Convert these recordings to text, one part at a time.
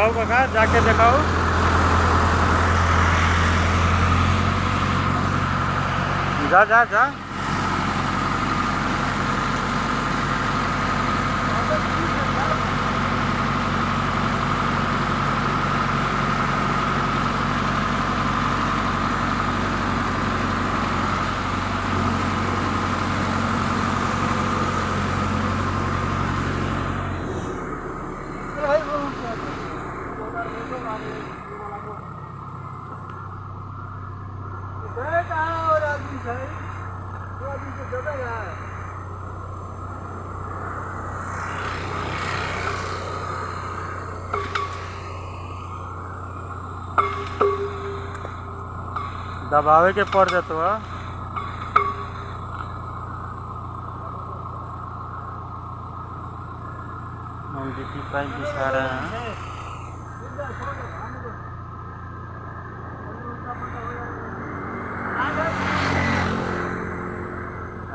दिखाओ काका, जाके दिखाओ। जा जा जा। दबावे के पड़ जातो है। हम जीटी पाइप बिछा रहे हैं।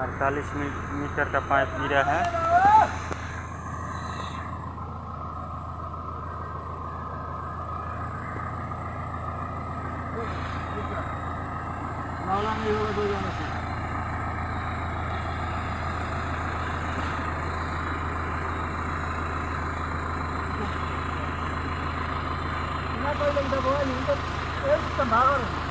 48 मीटर का पाइप गिरा है। कोई लगता है वो नहीं तो एक संभाल